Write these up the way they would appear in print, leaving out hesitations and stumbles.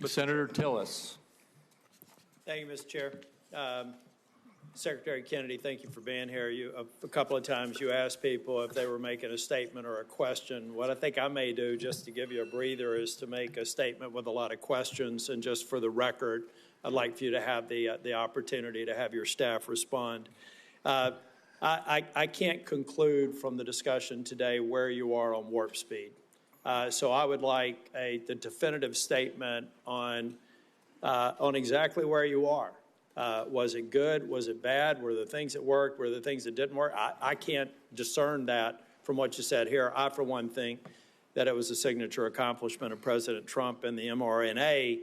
Senator Tillis. Thank you, Mr. Chair. Secretary Kennedy, thank you for being here. A couple of times you asked people if they were making a statement or a question. What I think I may do, just to give you a breather, is to make a statement with a lot of questions. And just for the record, I'd like for you to have the opportunity to have your staff respond. I can't conclude from the discussion today where you are on warp speed. So I would like the definitive statement on exactly where you are. Was it good? Was it bad? Were there things that worked? Were there things that didn't work? I can't discern that from what you said here. I, for one, think that it was a signature accomplishment of President Trump, and the mRNA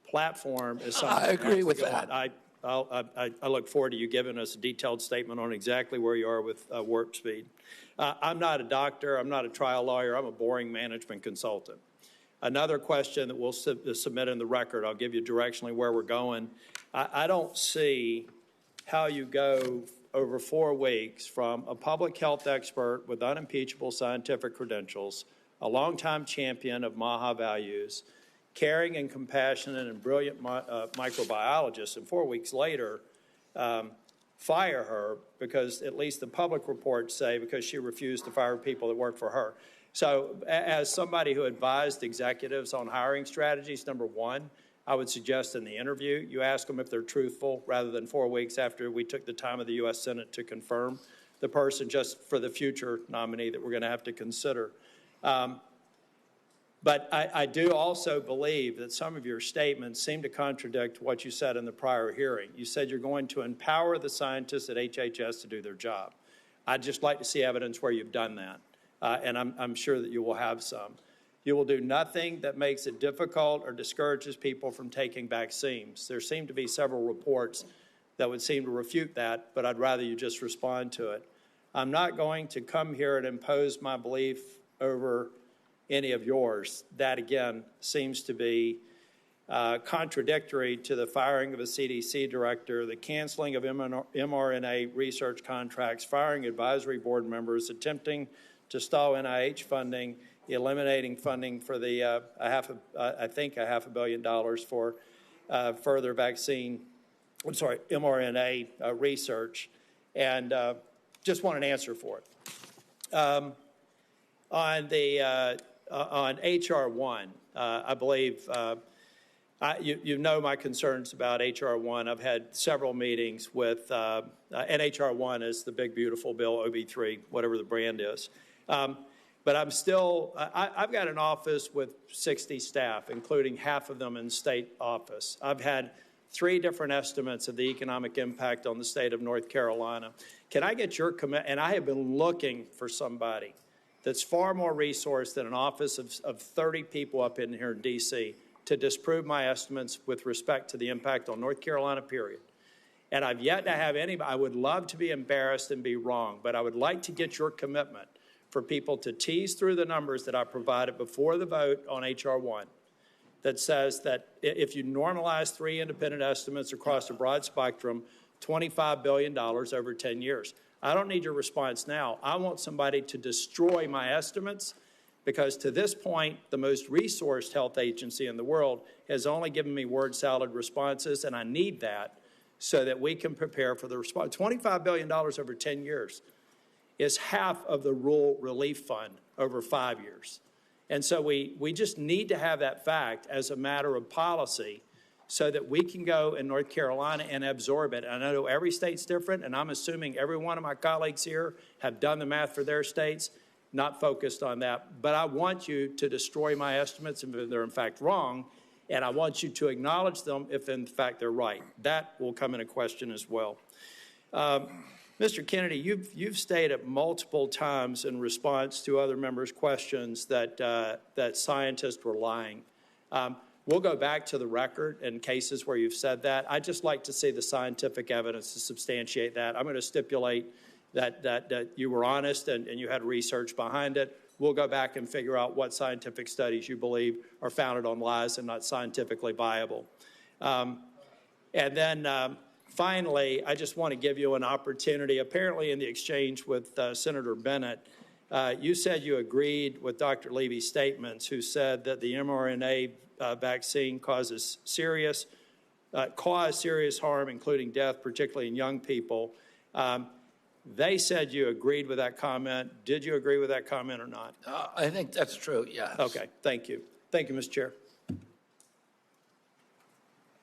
platform is something. I agree with that. I look forward to you giving us a detailed statement on exactly where you are with warp speed. I'm not a doctor. I'm not a trial lawyer. I'm a boring management consultant. Another question that we'll submit in the record, I'll give you directionally where we're going. I don't see how you go over 4 weeks from a public health expert with unimpeachable scientific credentials, a longtime champion of MAHA values, caring and compassionate and brilliant microbiologist, and 4 weeks later fire her because at least the public reports say because she refused to fire people that work for her. So as somebody who advised executives on hiring strategies, number one, I would suggest in the interview you ask them if they're truthful rather than 4 weeks after we took the time of the U.S. Senate to confirm the person, just for the future nominee that we're going to have to consider. But I do also believe that some of your statements seem to contradict what you said in the prior hearing. You said you're going to empower the scientists at HHS to do their job. I'd just like to see evidence where you've done that, and I'm sure that you will have some. You will do nothing that makes it difficult or discourages people from taking vaccines. There seem to be several reports that would seem to refute that, but I'd rather you just respond to it. I'm not going to come here and impose my belief over any of yours. That, again, seems to be contradictory to the firing of a CDC director, the canceling of mRNA research contracts, firing advisory board members, attempting to stall NIH funding, eliminating funding for the $500 million for further mRNA research, and just want an answer for it. On HR1, I believe you know my concerns about HR1. I've had several meetings with, and HR1 is the big, beautiful bill, OB3, whatever the brand is. But I've got an office with 60 staff, including half of them in state office. I've had 3 different estimates of the economic impact on the state of North Carolina. Can I get your commitment? And I have been looking for somebody that's far more resourced than an office of 30 people up in here in D.C. to disprove my estimates with respect to the impact on North Carolina, period. And I've yet to have anybody. I would love to be embarrassed and be wrong, but I would like to get your commitment for people to tease through the numbers that I provided before the vote on HR1 that says that if you normalize 3 independent estimates across a broad spectrum, $25 billion over 10 years. I don't need your response now. I want somebody to destroy my estimates because to this point, the most resourced health agency in the world has only given me word salad responses, and I need that so that we can prepare for the response. $25 billion over 10 years is half of the Rural Relief Fund over 5 years. And so we just need to have that fact as a matter of policy so that we can go in North Carolina and absorb it. And I know every state's different, and I'm assuming every one of my colleagues here have done the math for their states, not focused on that. But I want you to destroy my estimates if they're in fact wrong, and I want you to acknowledge them if in fact they're right. That will come into question as well. Mr. Kennedy, you've stated multiple times in response to other members' questions that scientists were lying. We'll go back to the record in cases where you've said that. I'd just like to see the scientific evidence to substantiate that. I'm going to stipulate that you were honest and you had research behind it. We'll go back and figure out what scientific studies you believe are founded on lies and not scientifically viable. And then finally, I just want to give you an opportunity. Apparently in the exchange with Senator Bennett, you said you agreed with Dr. Levy's statements, who said that the mRNA vaccine cause serious harm, including death, particularly in young people. They said you agreed with that comment. Did you agree with that comment or not? I think that's true, yes. Okay, thank you. Thank you, Mr. Chair.